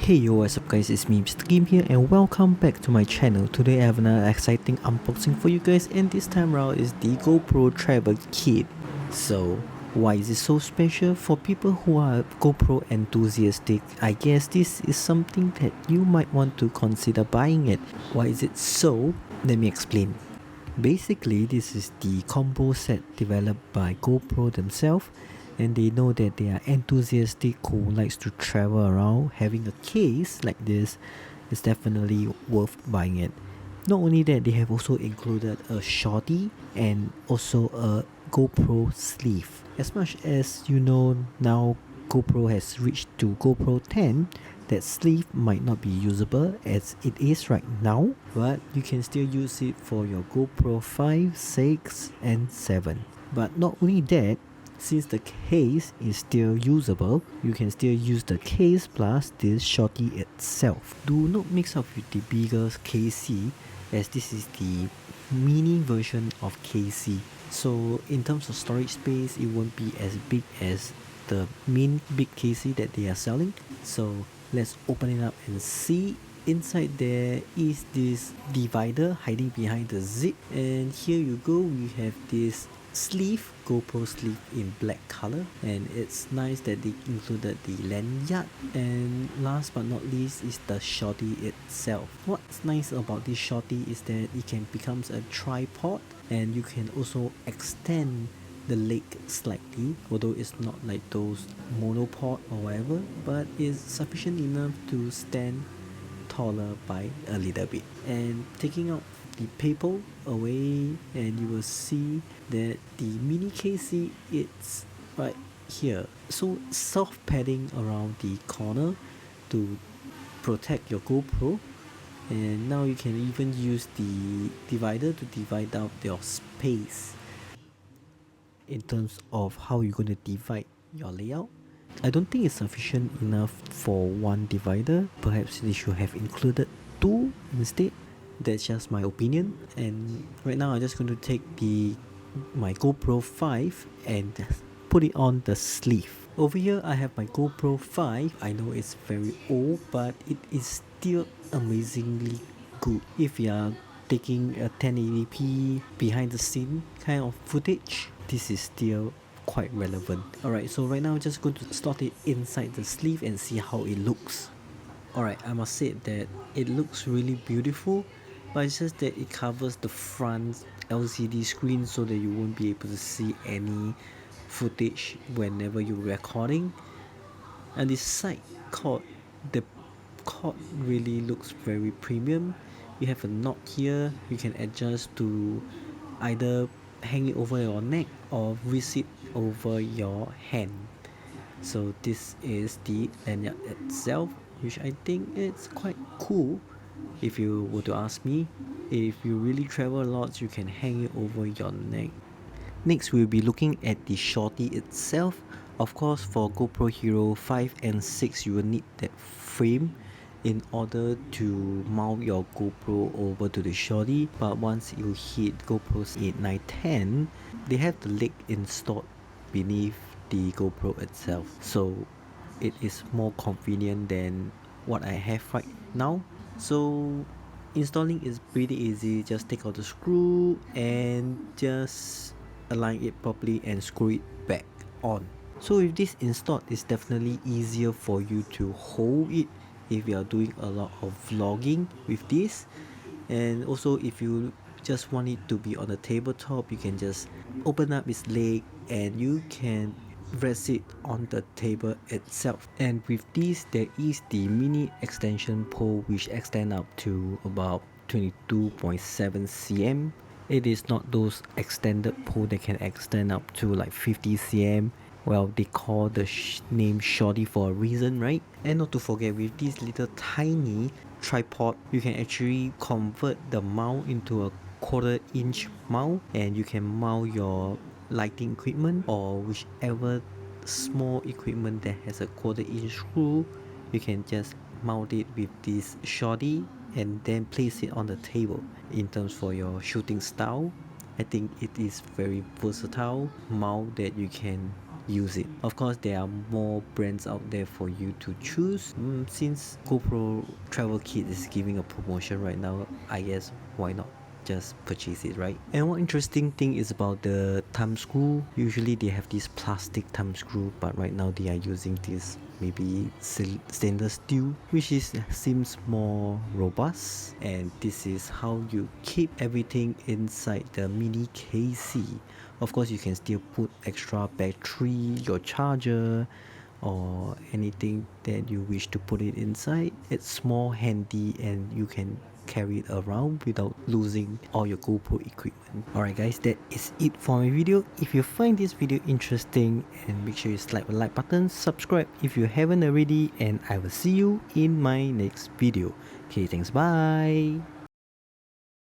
Hey yo, what's up guys, it's me MrGim here and welcome back to my channel. Today I have another exciting unboxing for you guys, and this time around is the GoPro Travel Kit. So why is it so special? For people who are GoPro enthusiastic, I guess this is something that you might want to consider buying it. Why is it so? Let me explain. Basically, this is the combo set developed by GoPro themselves, and they know that they are enthusiastic who likes to travel around. Having a case like this is definitely worth buying it. Not only that, they have also included a Shorty and also a GoPro sleeve. As much as you know now GoPro has reached to GoPro 10, that sleeve might not be usable as it is right now, but you can still use it for your GoPro 5, 6 and 7. But not only that, since the case is still usable, you can still use the case plus this Shorty itself. Do not mix up with the bigger KC, as this is the mini version of KC. So in terms of storage space, it won't be as big as the main big KC that they are selling. So let's open it up and see. Inside there is this divider hiding behind the zip, and here you go, we have this sleeve, GoPro sleeve in black color, and it's nice that they included the lanyard, and last but not least is the Shorty itself. What's nice about this Shorty is that it can become a tripod, and you can also extend the leg slightly, although it's not like those monopod or whatever, but it's sufficient enough to stand taller by a little bit. And taking out the paper away, and you will see that the mini KC it's right here, so soft padding around the corner to protect your GoPro. And now you can even use the divider to divide out your space in terms of how you're going to divide your layout. I don't think it's sufficient enough for one divider. Perhaps they should have included two instead. That's just my opinion. And right now I'm just going to take my GoPro 5 and put it on the sleeve. Over here I have my GoPro 5. I know it's very old, but it is still amazingly good. If you are taking a 1080p behind the scene kind of footage, this is still quite relevant. Alright, so right now I'm just going to slot it inside the sleeve and see how it looks. Alright, I must say that it looks really beautiful, but it's just that it covers the front LCD screen so that you won't be able to see any footage whenever you're recording. And the side cord, the cord really looks very premium. You have a knot here, you can adjust to either hang it over your neck or wrist it over your hand. So this is the lanyard itself, which I think it's quite cool. If you were to ask me, if you really travel a lot, you can hang it over your neck. Next, we'll be looking at the Shorty itself. Of course, for GoPro Hero 5 and 6, you will need that frame in order to mount your GoPro over to the Shorty. But once you hit GoPros 8, 9, 10, they have the leg installed beneath the GoPro itself, so it is more convenient than what I have right now. So installing is pretty easy. Just take out the screw and just align it properly and screw it back on. So with this installed, it's definitely easier for you to hold it if you are doing a lot of vlogging with this. And also if you just want it to be on the tabletop, you can just open up its leg and you can rest it on the table itself. And with this, there is the mini extension pole which extend up to about 22.7 cm. It is not those extended pole that can extend up to like 50 cm. Well, they call the name Shorty for a reason, right? And not to forget, with this little tiny tripod, you can actually convert the mount into a 1/4 inch mount, and you can mount your lighting equipment or whichever small equipment that has a 1/4 inch screw. You can just mount it with this Shorty and then place it on the table. In terms for your shooting style, I think it is very versatile mount that you can use it. Of course, there are more brands out there for you to choose. Since GoPro Travel Kit is giving a promotion right now, I guess why not just purchase it, right? And one interesting thing is about the thumb screw. Usually they have this plastic thumb screw, but right now they are using this maybe stainless steel, which seems more robust. And this is how you keep everything inside the mini KC. Of course, you can still put extra battery, your charger, or anything that you wish to put it inside. It's more handy and you can carry it around without losing all your GoPro equipment. Alright guys, that is it for my video. If you find this video interesting, and make sure you slap the like button, subscribe if you haven't already, and I will see you in my next video. Okay, thanks, bye.